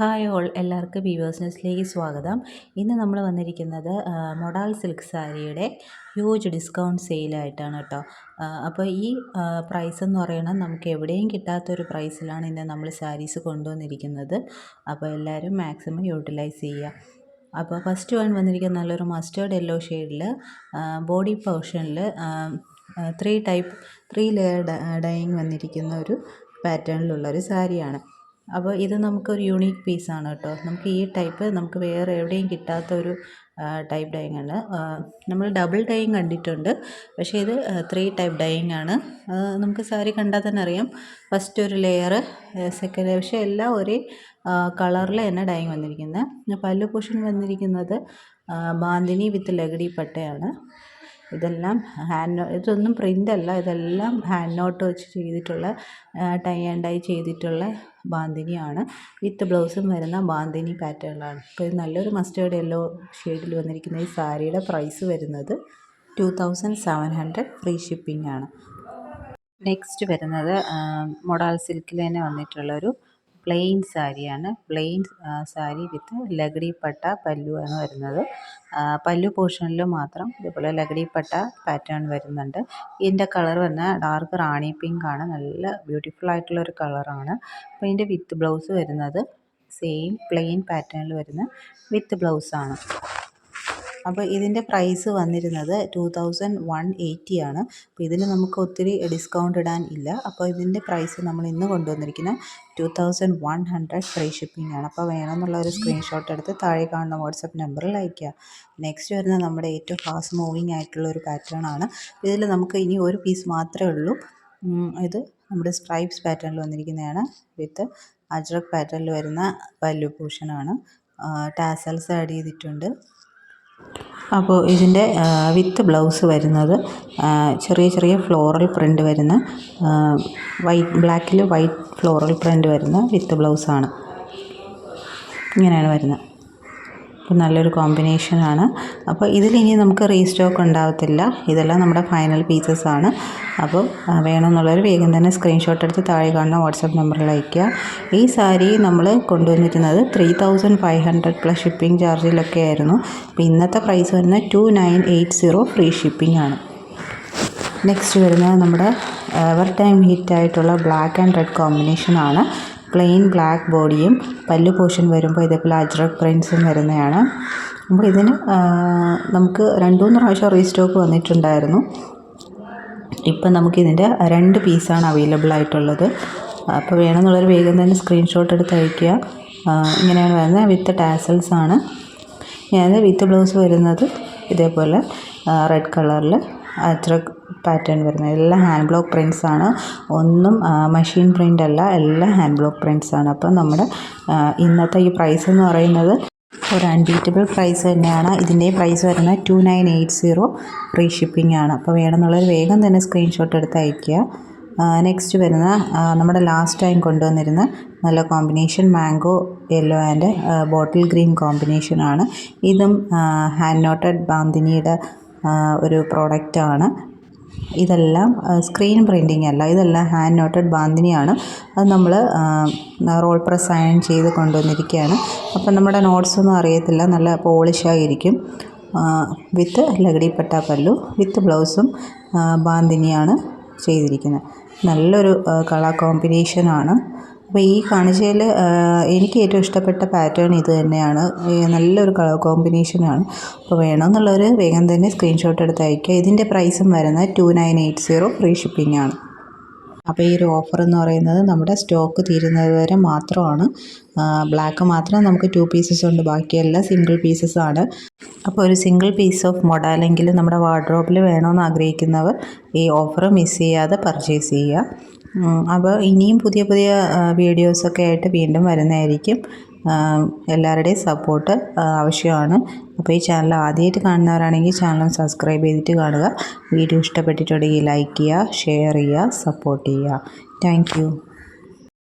Hi all, എല്ലാവർക്കും viewers ന്യൂസിലേക്ക് സ്വാഗതം. ഇന്ന് നമ്മൾ വന്നിരിക്കുന്നത് മൊഡാൾ സിൽക്ക് സാരിയുടെ ഹ്യൂജ് ഡിസ്കൗണ്ട് സെയിലായിട്ടാണ് കേട്ടോ. അപ്പോൾ ഈ പ്രൈസ് എന്ന് പറയുന്നത് നമുക്ക് എവിടെയും കിട്ടാത്തൊരു പ്രൈസിലാണ് ഇന്ന് നമ്മൾ സാരീസ് കൊണ്ടുവന്നിരിക്കുന്നത്. അപ്പോൾ എല്ലാവരും മാക്സിമം യൂട്ടിലൈസ് ചെയ്യുക. അപ്പോൾ ഫസ്റ്റ് വൺ വന്നിരിക്കുന്ന നല്ലൊരു മസ്റ്റേർഡ് യെല്ലോ ഷെയ്ഡിൽ ബോഡി പോർഷനിൽ ത്രീ ലെയർ ഡൈയിങ് വന്നിരിക്കുന്ന ഒരു പാറ്റേണിലുള്ളൊരു സാരിയാണ്. അപ്പോൾ ഇത് നമുക്കൊരു യൂണീക്ക് പീസാണ് കേട്ടോ. നമുക്ക് ഈ ടൈപ്പ് നമുക്ക് വേറെ എവിടെയും കിട്ടാത്ത ഒരു ടൈപ്പ് ഡൈയിങ് ആണ്. നമ്മൾ ഡബിൾ ഡൈയിങ് കണ്ടിട്ടുണ്ട്, പക്ഷേ ഇത് 3 ടൈപ്പ് ഡൈയിങ് ആണ്. നമുക്ക് സാരി കണ്ടാൽ തന്നെ അറിയാം. ഫസ്റ്റ് ഒരു ലെയർ, സെക്കൻഡ്, പക്ഷേ എല്ലാം ഒരേ കളറിൽ തന്നെ ഡൈയിങ് വന്നിരിക്കുന്നത്. പല്ലു പോർഷൻ വന്നിരിക്കുന്നത് ബാന്തിനി വിത്ത് ലഗടി പട്ടയാണ്. ഇതെല്ലാം ഇതൊന്നും പ്രിൻ്റ് അല്ല, ഇതെല്ലാം ഹാൻഡ് നോട്ട് വെച്ച് ചെയ്തിട്ടുള്ള ടൈ ആൻഡ് ഡൈ ചെയ്തിട്ടുള്ള ബാന്തിനിയാണ്. വിത്ത് ബ്ലൗസും വരുന്ന ബാന്തിനി പാറ്റേണിലാണ്. അപ്പോൾ ഇത് നല്ലൊരു മസ്റ്റേർഡ് യെല്ലോ ഷെയ്ഡിൽ വന്നിരിക്കുന്ന ഈ സാരിയുടെ പ്രൈസ് വരുന്നത് 2700 ഫ്രീ ഷിപ്പിംഗ് ആണ്. നെക്സ്റ്റ് വരുന്നത് മൊഡാൾ സിൽക്കിൽ തന്നെ വന്നിട്ടുള്ളൊരു പ്ലെയിൻ സാരിയാണ്. പ്ലെയിൻ സാരി വിത്ത് ലഗടി പട്ട പല്ലുവാണ് വരുന്നത്. പല്ലു പോർഷനിൽ മാത്രം ഇതുപോലെ ലഗടി പട്ട പാറ്റേൺ വരുന്നുണ്ട്. ഇതിൻ്റെ കളർ വന്ന ഡാർക്ക് റാണി പിങ്ക് ആണ്. നല്ല ബ്യൂട്ടിഫുൾ ആയിട്ടുള്ളൊരു കളറാണ്. അപ്പോൾ ഇതിൻ്റെ വിത്ത് ബ്ലൗസ് വരുന്നത് സെയിം പ്ലെയിൻ പാറ്റേണിൽ വരുന്ന വിത്ത് ബ്ലൗസാണ്. അപ്പോൾ ഇതിൻ്റെ പ്രൈസ് വന്നിരുന്നത് 2180 ആണ്. അപ്പോൾ ഇതിന് നമുക്ക് ഒത്തിരി ഡിസ്കൗണ്ട് ഇടാൻ ഇല്ല. അപ്പോൾ ഇതിൻ്റെ പ്രൈസ് നമ്മൾ ഇന്ന് കൊണ്ടുവന്നിരിക്കുന്ന 2100 ഫ്രീ ഷിപ്പിംഗ് ആണ്. അപ്പോൾ വേണമെന്നുള്ള ഒരു സ്ക്രീൻഷോട്ട് എടുത്ത് താഴെ കാണുന്ന വാട്സപ്പ് നമ്പറിൽ അയയ്ക്കുക. നെക്സ്റ്റ് വരുന്നത് നമ്മുടെ ഏറ്റവും ഫാസ്റ്റ് മൂവിങ് ആയിട്ടുള്ള ഒരു പാറ്റേൺ ആണ്. ഇതിൽ നമുക്ക് ഇനി ഒരു പീസ് മാത്രമേ ഉള്ളൂ. ഇത് നമ്മുടെ സ്ട്രൈപ്സ് പാറ്റേണിൽ വന്നിരിക്കുന്നതാണ്. വിത്ത് അജ്രക് പാറ്റേണിൽ വരുന്ന പല്ലു പോർഷനാണ്. ടാസൽസ് ആഡ് ചെയ്തിട്ടുണ്ട്. അപ്പോൾ ഇതിൻ്റെ വിത്ത് ബ്ലൗസ് വരുന്നത് ചെറിയ ചെറിയ ഫ്ലോറൽ പ്രിൻ്റ് വരുന്ന ബ്ലാക്കിൽ വൈറ്റ് ഫ്ലോറൽ പ്രിൻ്റ് വരുന്ന വിത്ത് ബ്ലൗസാണ്. ഇങ്ങനെയാണ് വരുന്നത്. അപ്പോൾ നല്ലൊരു കോമ്പിനേഷനാണ്. അപ്പോൾ ഇതിലിനി നമുക്ക് റീസ്റ്റോക്ക് ഉണ്ടാകത്തില്ല. ഇതെല്ലാം നമ്മുടെ ഫൈനൽ പീസസ് ആണ്. അപ്പോൾ വേണമെന്നുള്ളവർ വേഗം തന്നെ സ്ക്രീൻഷോട്ട് എടുത്ത് താഴെ കാണുന്ന വാട്സപ്പ് നമ്പറിൽ അയയ്ക്കുക. ഈ സാരി നമ്മൾ കൊണ്ടുവന്നിരുന്നത് 3500 പ്ലസ് ഷിപ്പിംഗ് ചാർജിലൊക്കെ ആയിരുന്നു. അപ്പോൾ ഇന്നത്തെ പ്രൈസ് വരുന്നത് 2980 ഫ്രീ ഷിപ്പിംഗ് ആണ്. നെക്സ്റ്റ് വരുന്നത് നമ്മുടെ എവർ ടൈം ഹിറ്റായിട്ടുള്ള ബ്ലാക്ക് ആൻഡ് റെഡ് കോമ്പിനേഷനാണ്. പ്ലെയിൻ ബ്ലാക്ക് ബോഡിയും പല്ലു പോർഷൻ വരുമ്പോൾ ഇതേപോലെ അജ്രക് പ്രിൻസും വരുന്നതാണ്. അപ്പോൾ ഇതിന് നമുക്ക് 2-3 പ്രാവശ്യം റീസ്റ്റോക്ക് വന്നിട്ടുണ്ടായിരുന്നു. ഇപ്പം നമുക്കിതിൻ്റെ 2 പീസാണ് അവൈലബിൾ ആയിട്ടുള്ളത്. അപ്പോൾ വേണമെന്നുള്ളൊരു വേഗം തന്നെ സ്ക്രീൻഷോട്ട് എടുത്ത് അയയ്ക്കുക. ഇങ്ങനെയാണ് വരുന്നത്. വിത്ത് ടാസൽസ് ആണ്. ഞാൻ വിത്ത് ബ്ലൗസ് വരുന്നത് ഇതേപോലെ റെഡ് കളറിൽ അജ്രക് പാറ്റേൺ വരുന്നത്. എല്ലാം ഹാൻഡ് ബ്ലോക്ക് പ്രിൻറ്റ്സ് ആണ്. ഒന്നും മെഷീൻ പ്രിൻ്റ് അല്ല, എല്ലാം ഹാൻഡ് ബ്ലോക്ക് പ്രിൻറ്റ്സ് ആണ്. അപ്പം നമ്മുടെ ഇന്നത്തെ ഈ പ്രൈസ് എന്ന് പറയുന്നത് ഒരു അൺബീറ്റബിൾ പ്രൈസ് തന്നെയാണ്. ഇതിൻ്റെ പ്രൈസ് വരുന്നത് 2980 ഫ്രീ ഷിപ്പിംഗ് ആണ്. അപ്പോൾ വേണമെന്നുള്ളൊരു വേഗം തന്നെ സ്ക്രീൻഷോട്ട് എടുത്ത് അയയ്ക്കുക. നെക്സ്റ്റ് വരുന്ന നമ്മുടെ ലാസ്റ്റ് ടൈം കൊണ്ടുവന്നിരുന്ന നല്ല combination mango yellow and bottle green കോമ്പിനേഷനാണ്. ഇതും ഹാൻഡ് നോട്ടഡ് ബാന്തിനിയുടെ ഒരു പ്രോഡക്റ്റാണ്. ഇതെല്ലാം സ്ക്രീൻ പ്രിൻറ്റിങ് അല്ല, ഇതെല്ലാം ഹാൻഡ് നോട്ടഡ് ബാന്തിനിയാണ്. അത് നമ്മൾ റോൾ പ്രസ് അയൺ ചെയ്ത് കൊണ്ടുവന്നിരിക്കുകയാണ്. അപ്പം നമ്മുടെ നോട്ട്സൊന്നും അറിയത്തില്ല, നല്ല പോളിഷായിരിക്കും. വിത്ത് ലഗടിപ്പട്ട പല്ലു, വിത്ത് ബ്ലൗസും ബാന്തിനിയാണ് ചെയ്തിരിക്കുന്നത്. നല്ലൊരു കളർ കോമ്പിനേഷനാണ്. അപ്പോൾ ഈ കാണിച്ചതിൽ എനിക്ക് ഏറ്റവും ഇഷ്ടപ്പെട്ട പാറ്റേൺ ഇത് തന്നെയാണ്. നല്ലൊരു കളർ കോമ്പിനേഷനാണ്. അപ്പോൾ വേണമെന്നുള്ളവർ വേഗം തന്നെ സ്ക്രീൻഷോട്ട് എടുത്ത് അയയ്ക്കുക. ഇതിൻ്റെ പ്രൈസും വരുന്നത് 2980 ഫ്രീ ഷിപ്പിംഗ് ആണ്. അപ്പോൾ ഈ ഒരു ഓഫർ എന്ന് പറയുന്നത് നമ്മുടെ സ്റ്റോക്ക് തീരുന്നത് വരെ മാത്രമാണ്. ബ്ലാക്ക് മാത്രം നമുക്ക് 2 പീസസ് ഉണ്ട്, ബാക്കിയെല്ലാം സിംഗിൾ പീസസ് ആണ്. അപ്പോൾ ഒരു സിംഗിൾ പീസ് ഓഫ് മൊഡാലെങ്കിലും നമ്മുടെ വാർഡ്രോബിൽ വേണമെന്ന് ആഗ്രഹിക്കുന്നവർ ഈ ഓഫർ മിസ് ചെയ്യാതെ പർച്ചേസ് ചെയ്യുക. അപ്പോൾ ഇനിയും പുതിയ പുതിയ വീഡിയോസൊക്കെ ആയിട്ട് വീണ്ടും വരുന്നതായിരിക്കും. എല്ലാവരുടെയും സപ്പോർട്ട് ആവശ്യമാണ്. അപ്പോൾ ഈ ചാനൽ ആദ്യമായിട്ട് കാണുന്നവരാണെങ്കിൽ ചാനൽ സബ്സ്ക്രൈബ് ചെയ്തിട്ട് കാണുക. വീഡിയോ ഇഷ്ടപ്പെട്ടിട്ടുണ്ടെങ്കിൽ ലൈക്ക് ചെയ്യുക, ഷെയർ ചെയ്യുക, സപ്പോർട്ട് ചെയ്യുക. Thank you.